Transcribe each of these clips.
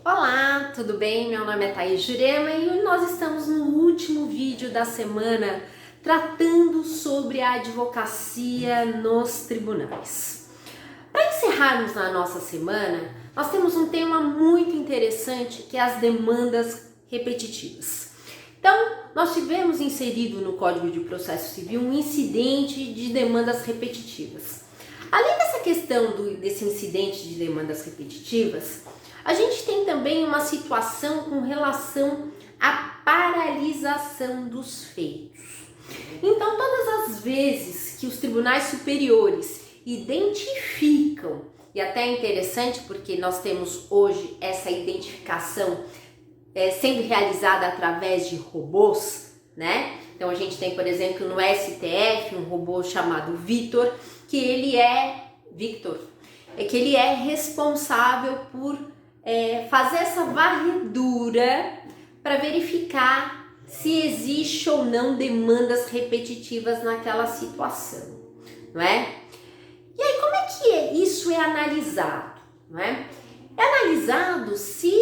Olá, tudo bem? Meu nome é Thaís Jurema e nós estamos no último vídeo da semana tratando sobre a advocacia nos tribunais. Para encerrarmos na nossa semana, nós temos um tema muito interessante que é as demandas repetitivas. Então, nós tivemos inserido no Código de Processo Civil um incidente de demandas repetitivas. Além dessa questão desse incidente de demandas repetitivas, a gente tem também uma situação com relação à paralisação dos feitos. Então, todas as vezes que os tribunais superiores identificam, e até é interessante porque nós temos hoje essa identificação sendo realizada através de robôs, né? Então, a gente tem, por exemplo, no STF um robô chamado Victor, que ele é responsável por fazer essa varredura para verificar se existe ou não demandas repetitivas naquela situação, não é? E aí, como é que isso é analisado, não é? É analisado se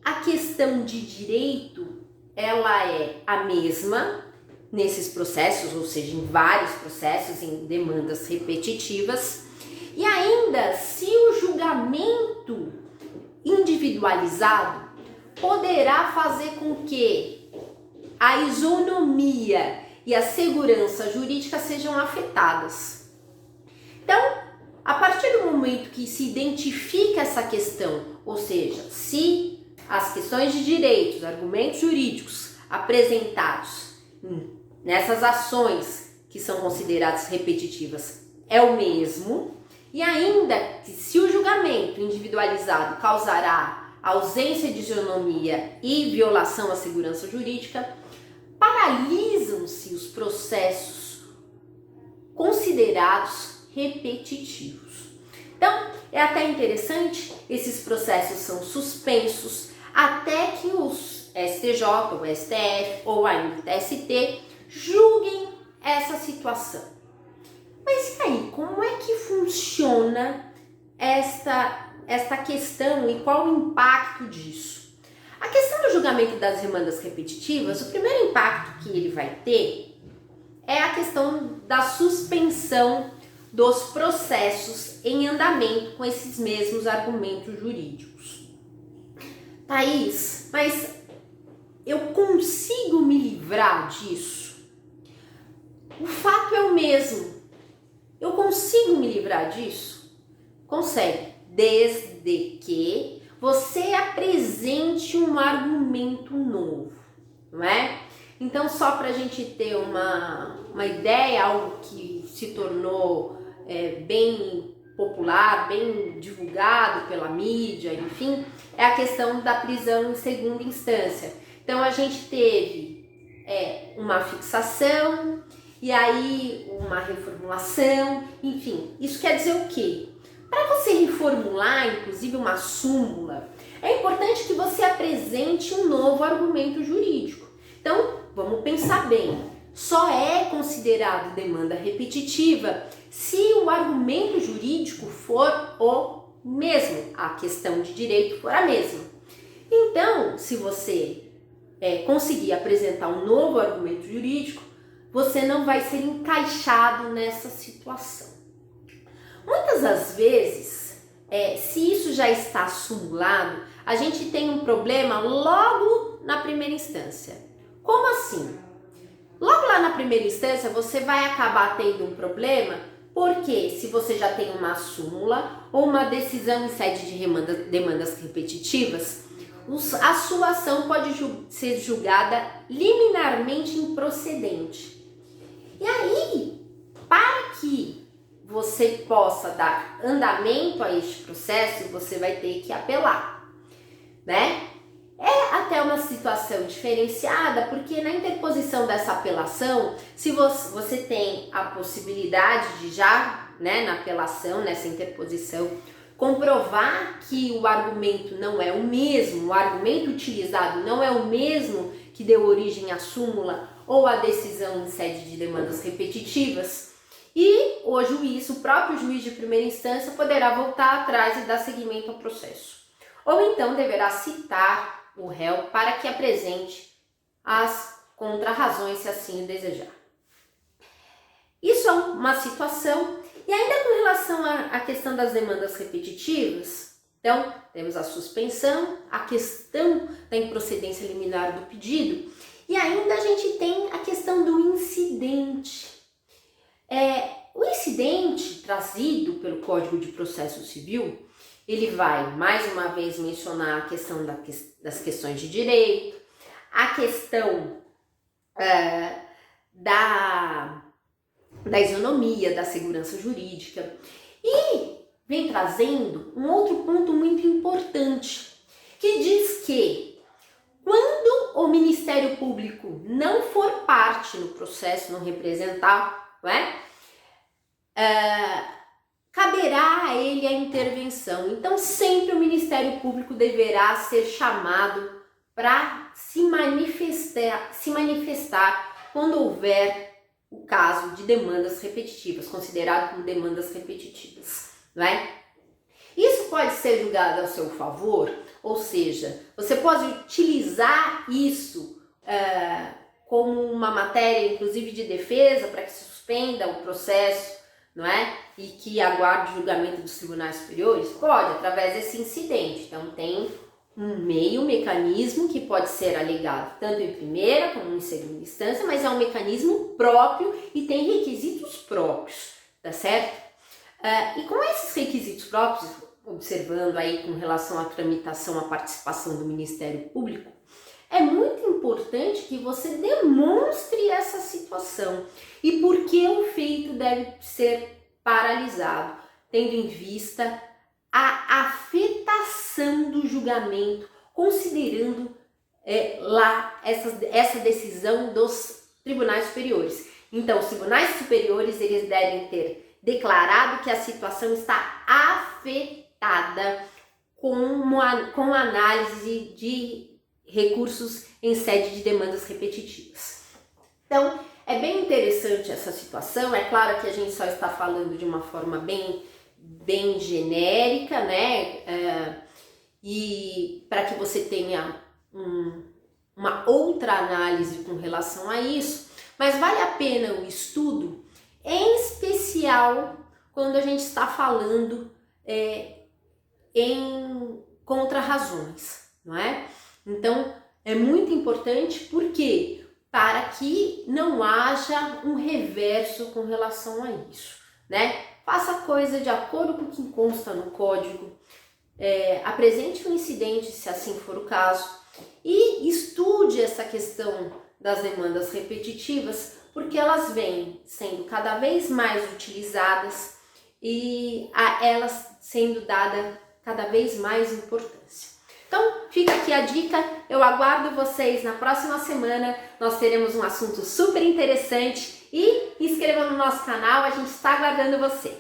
a questão de direito ela é a mesma nesses processos, ou seja, em vários processos, em demandas repetitivas, e ainda se o julgamento individualizado poderá fazer com que a isonomia e a segurança jurídica sejam afetadas. Então, a partir do momento que se identifica essa questão, ou seja, se as questões de direitos, argumentos jurídicos apresentados nessas ações que são consideradas repetitivas é o mesmo, e ainda que se o julgamento individualizado causará ausência de isonomia e violação à segurança jurídica, paralisam-se os processos considerados repetitivos. Então, é até interessante, esses processos são suspensos até que os STJ, o STF ou ainda o TST julguem essa situação. Mas e aí, como é que funciona esta questão e qual o impacto disso? A questão do julgamento das demandas repetitivas, o primeiro impacto que ele vai ter é a questão da suspensão dos processos em andamento com esses mesmos argumentos jurídicos. Thaís, mas eu consigo me livrar disso? O fato é o mesmo. Eu consigo me livrar disso? Consegue, desde que você apresente um argumento novo, não é? Então, só para a gente ter uma ideia, algo que se tornou bem popular, bem divulgado pela mídia, enfim, é a questão da prisão em segunda instância. Então, a gente teve uma fixação, e aí uma reformulação, enfim, isso quer dizer o quê? Para você reformular, inclusive uma súmula, é importante que você apresente um novo argumento jurídico. Então, vamos pensar bem, só é considerado demanda repetitiva se o argumento jurídico for o mesmo, a questão de direito for a mesma. Então, se você conseguir apresentar um novo argumento jurídico, você não vai ser encaixado nessa situação. Muitas das vezes, se isso já está sumulado, a gente tem um problema logo na primeira instância. Como assim? Logo lá na primeira instância, você vai acabar tendo um problema, porque se você já tem uma súmula ou uma decisão em sede de demandas repetitivas, a sua ação pode ser julgada liminarmente improcedente. E aí, para que você possa dar andamento a este processo, você vai ter que apelar, né? É até uma situação diferenciada, porque na interposição dessa apelação, se você tem a possibilidade de já, na apelação, nessa interposição, comprovar que o argumento não é o mesmo, o argumento utilizado não é o mesmo que deu origem à súmula ou à decisão em sede de demandas repetitivas, e o próprio juiz de primeira instância poderá voltar atrás e dar seguimento ao processo. ou então deverá citar o réu para que apresente as contrarrazões, se assim o desejar. Isso é uma situação. E ainda com relação à questão das demandas repetitivas, então temos a suspensão, a questão da improcedência liminar do pedido, e ainda a gente tem a questão do incidente. O incidente trazido pelo Código de Processo Civil, ele vai mais uma vez mencionar a questão das questões de direito, a questão da isonomia, da segurança jurídica, e vem trazendo um outro ponto muito importante, que diz que quando o Ministério Público não for parte no processo, não representar, não é? Caberá a ele a intervenção. Então, sempre o Ministério Público deverá ser chamado para se manifestar quando houver o caso de demandas repetitivas, considerado como demandas repetitivas, não é? Isso pode ser julgado a seu favor, ou seja, você pode utilizar isso como uma matéria, inclusive de defesa, para que se suspenda o processo, não é? E que aguarde o julgamento dos tribunais superiores? Pode, através desse incidente. Então, tem um mecanismo que pode ser alegado tanto em primeira como em segunda instância, mas é um mecanismo próprio e tem requisitos próprios, tá certo? E com esses requisitos próprios, observando aí com relação à tramitação, à participação do Ministério Público, é muito importante que você demonstre essa situação e por que o feito deve ser paralisado, tendo em vista a afetação do julgamento, considerando lá essa decisão dos tribunais superiores. Então, os tribunais superiores, eles devem ter declarado que a situação está afetada com análise de recursos em sede de demandas repetitivas. Então, é bem interessante essa situação. É claro que a gente só está falando de uma forma bem genérica, né? E para que você tenha uma outra análise com relação a isso, mas vale a pena o estudo, em especial quando a gente está falando em contrarrazões, não é? Então, é muito importante porque para que não haja um reverso com relação a isso, né? Faça a coisa de acordo com o que consta no código, apresente um incidente, se assim for o caso, e estude essa questão das demandas repetitivas, porque elas vêm sendo cada vez mais utilizadas e a elas sendo dada cada vez mais importância. Então, fica aqui a dica, eu aguardo vocês na próxima semana, nós teremos um assunto super interessante e inscreva no nosso canal, a gente está aguardando você.